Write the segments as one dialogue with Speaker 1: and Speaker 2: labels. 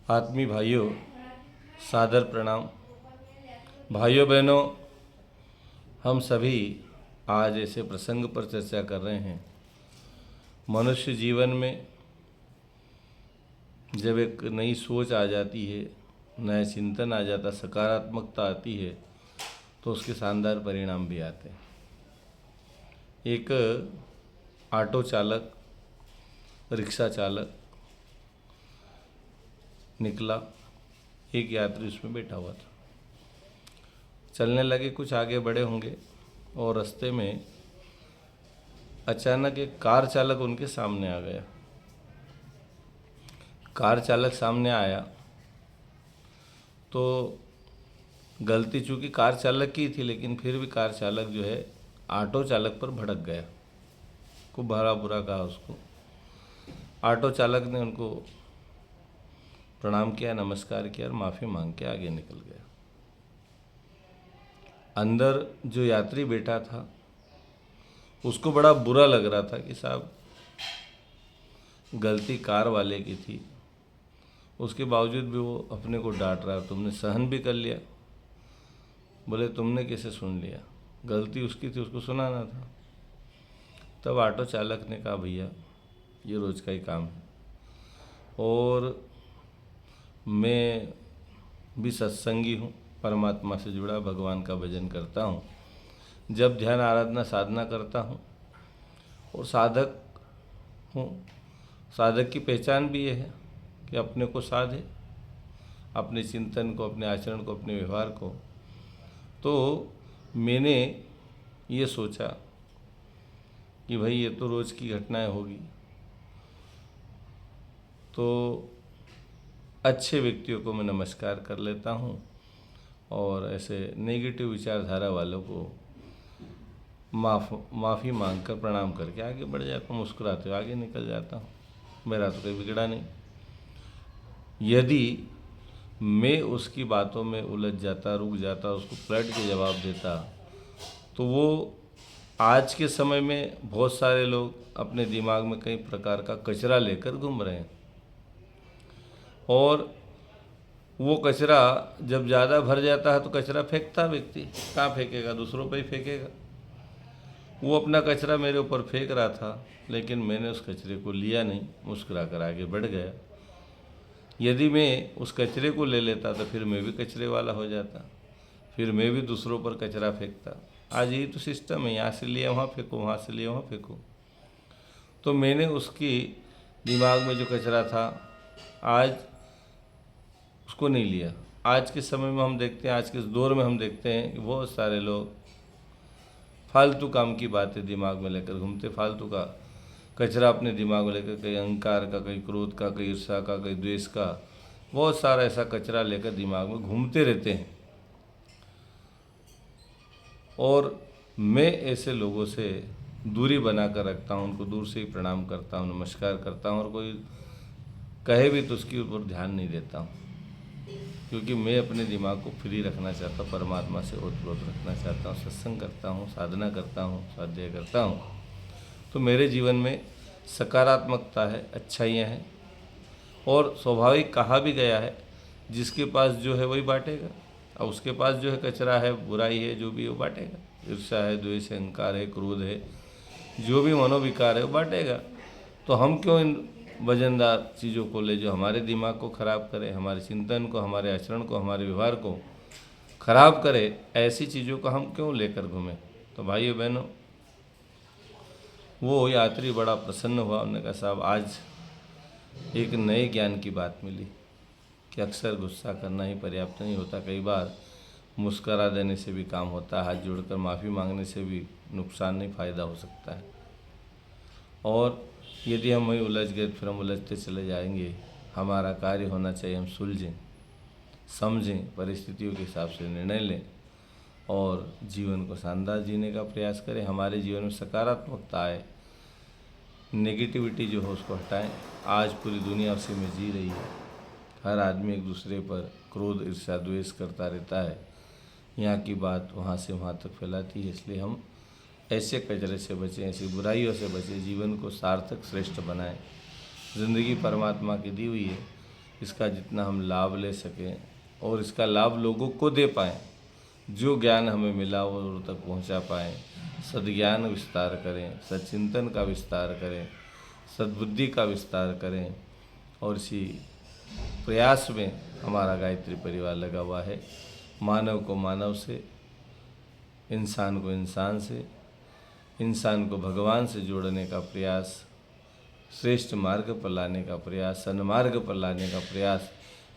Speaker 1: आत्मी भाइयों, सादर प्रणाम। भाइयों बहनों, हम सभी आज ऐसे प्रसंग पर चर्चा कर रहे हैं। मनुष्य जीवन में जब एक नई सोच आ जाती है, नया चिंतन आ जाता, सकारात्मकता आती है, तो उसके शानदार परिणाम भी आते हैं। एक ऑटो चालक, रिक्शा चालक निकला, एक यात्री उसमें बैठा हुआ था। चलने लगे, कुछ आगे बढ़े होंगे और रास्ते में अचानक एक कार चालक उनके सामने आ गया। कार चालक सामने आया तो गलती चूँकि कार चालक की थी, लेकिन फिर भी कार चालक जो है ऑटो चालक पर भड़क गया, खूब भला बुरा कहा उसको। ऑटो चालक ने उनको प्रणाम किया, नमस्कार किया और माफ़ी मांग के आगे निकल गया। अंदर जो यात्री बैठा था उसको बड़ा बुरा लग रहा था कि साहब गलती कार वाले की थी, उसके बावजूद भी वो अपने को डांट रहा है। तुमने सहन भी कर लिया। बोले तुमने कैसे सुन लिया, गलती उसकी थी, उसको सुनाना था। तब ऑटो चालक ने कहा भैया ये रोज़ का ही काम है और मैं भी सत्संगी हूँ, परमात्मा से जुड़ा, भगवान का भजन करता हूँ, जब ध्यान आराधना साधना करता हूँ और साधक हूँ। साधक की पहचान भी ये है कि अपने को साधे, अपने चिंतन को, अपने आचरण को, अपने व्यवहार को। तो मैंने ये सोचा कि भाई ये तो रोज़ की घटनाएं होगी, तो अच्छे व्यक्तियों को मैं नमस्कार कर लेता हूँ और ऐसे नेगेटिव विचारधारा वालों को माफ़ी मांग कर, प्रणाम करके आगे बढ़ जाता हूँ, मुस्कुराते हुए आगे निकल जाता हूँ। मेरा तो कोई बिगड़ा नहीं। यदि मैं उसकी बातों में उलझ जाता, रुक जाता, उसको पलट के जवाब देता, तो वो आज के समय में बहुत सारे लोग अपने दिमाग में कई प्रकार का कचरा लेकर घूम रहे हैं और वो कचरा जब ज़्यादा भर जाता है तो कचरा फेंकता व्यक्ति कहाँ फेंकेगा, दूसरों पर ही फेंकेगा। वो अपना कचरा मेरे ऊपर फेंक रहा था, लेकिन मैंने उस कचरे को लिया नहीं, मुस्कुरा कर आगे बढ़ गया। यदि मैं उस कचरे को ले लेता तो फिर मैं भी कचरे वाला हो जाता, फिर मैं भी दूसरों पर कचरा फेंकता। आज यही तो सिस्टम है, यहाँ से लिए वहाँ फेंको, वहाँ से लिए वहाँ फेंको। तो मैंने उसकी दिमाग में जो कचरा था आज उसको नहीं लिया। आज के समय में हम देखते हैं, आज के दौर में हम देखते हैं कि बहुत सारे लोग फालतू काम की बातें दिमाग में लेकर घूमते, फालतू का कचरा अपने दिमाग में लेकर, कहीं अहंकार का, कहीं क्रोध का, कहीं ईर्ष्या का, कहीं द्वेष का, बहुत सारा ऐसा कचरा लेकर दिमाग में घूमते रहते हैं। और मैं ऐसे लोगों से दूरी बना कर रखता हूँ, उनको दूर से ही प्रणाम करता हूँ, नमस्कार करता हूँ और कोई कहे भी तो उसके ऊपर ध्यान नहीं देता हूँ, क्योंकि मैं अपने दिमाग को फ्री रखना चाहता हूँ, परमात्मा से ओतप्रोत रखना चाहता हूँ, सत्संग करता हूँ, साधना करता हूँ, स्वाध्याय करता हूँ। तो मेरे जीवन में सकारात्मकता है, अच्छाइयाँ हैं और स्वाभाविक कहा भी गया है जिसके पास जो है वही बांटेगा। और उसके पास जो है कचरा है, बुराई है, जो भी वो बांटेगा। ईर्ष्या है, द्वेष है, अहंकार है, क्रोध है, जो भी मनोविकार है वो बांटेगा। तो हम क्यों इन वजनदार चीज़ों को ले जो हमारे दिमाग को ख़राब करे, हमारे चिंतन को, हमारे आचरण को, हमारे व्यवहार को खराब करे, ऐसी चीज़ों को हम क्यों लेकर घूमें। तो भाइयों बहनों, वो यात्री बड़ा प्रसन्न हुआ। उन्होंने कहा साहब आज एक नए ज्ञान की बात मिली कि अक्सर गुस्सा करना ही पर्याप्त नहीं होता, कई बार मुस्करा देने से भी काम होता है, हाथ जोड़कर माफ़ी मांगने से भी नुकसान नहीं, फ़ायदा हो सकता है। और यदि हम वहीं उलझ गए फिर हम उलझते चले जाएंगे। हमारा कार्य होना चाहिए हम सुलझें, समझें, परिस्थितियों के हिसाब से निर्णय लें और जीवन को शानदार जीने का प्रयास करें। हमारे जीवन में सकारात्मकता आए, नेगेटिविटी जो है उसको हटाएं। आज पूरी दुनिया उसी में जी रही है, हर आदमी एक दूसरे पर क्रोध, ईर्ष्या, द्वेष करता रहता है, यहाँ की बात वहाँ से वहाँ तक फैलाती है। इसलिए हम ऐसे कचरे से बचें, ऐसी बुराइयों से बचें, जीवन को सार्थक, श्रेष्ठ बनाएं। ज़िंदगी परमात्मा की दी हुई है, इसका जितना हम लाभ ले सकें और इसका लाभ लोगों को दे पाएँ, जो ज्ञान हमें मिला वो लोगों तक पहुंचा पाएँ, सद्ज्ञान विस्तार करें, सच्चिंतन का विस्तार करें, सद्बुद्धि का विस्तार करें। और इसी प्रयास में हमारा गायत्री परिवार लगा हुआ है। मानव को मानव से, इंसान को इंसान से, इंसान को भगवान से जोड़ने का प्रयास, श्रेष्ठ मार्ग पर लाने का प्रयास, सन्मार्ग पर लाने का प्रयास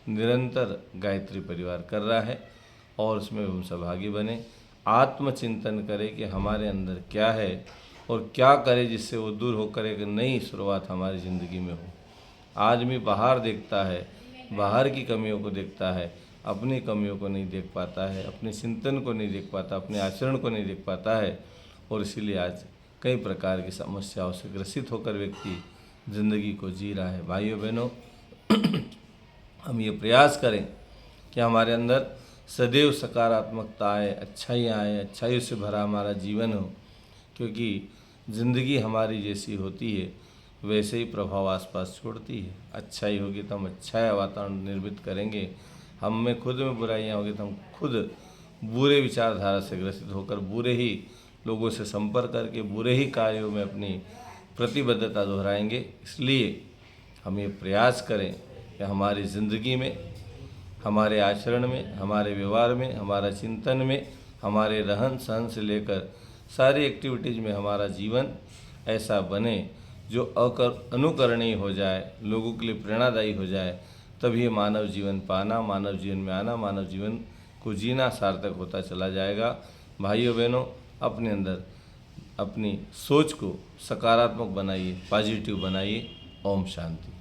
Speaker 1: निरंतर गायत्री परिवार कर रहा है। और उसमें हम सहभागी बने, आत्मचिंतन करें कि हमारे अंदर क्या है और क्या करें जिससे वो दूर होकर एक नई शुरुआत हमारी ज़िंदगी में हो। आदमी बाहर देखता है, बाहर की कमियों को देखता है, अपनी कमियों को नहीं देख पाता है, अपने चिंतन को नहीं देख पाता, अपने आचरण को नहीं देख पाता है। और इसीलिए आज कई प्रकार की समस्याओं से ग्रसित होकर व्यक्ति ज़िंदगी को जी रहा है। भाइयों बहनों, हम ये प्रयास करें कि हमारे अंदर सदैव सकारात्मकता आए, अच्छाइयाँ आए, अच्छाइयों से भरा हमारा जीवन हो। क्योंकि ज़िंदगी हमारी जैसी होती है वैसे ही प्रभाव आसपास छोड़ती है। अच्छाई होगी तो हम अच्छा वातावरण निर्मित करेंगे, हम में खुद में बुराइयाँ होगी तो हम खुद बुरे विचारधारा से ग्रसित होकर बुरे ही लोगों से संपर्क करके बुरे ही कार्यों में अपनी प्रतिबद्धता दोहराएंगे। इसलिए हम ये प्रयास करें कि हमारी ज़िंदगी में, हमारे आचरण में, हमारे व्यवहार में, हमारा चिंतन में, हमारे रहन सहन से लेकर सारी एक्टिविटीज़ में हमारा जीवन ऐसा बने जो अनुकरणीय हो जाए, लोगों के लिए प्रेरणादायी हो जाए। तभी मानव जीवन पाना, मानव जीवन में आना, मानव जीवन को जीना सार्थक होता चला जाएगा। भाइयों बहनों, अपने अंदर अपनी सोच को सकारात्मक बनाइए, पॉजिटिव बनाइए। ओम शांति।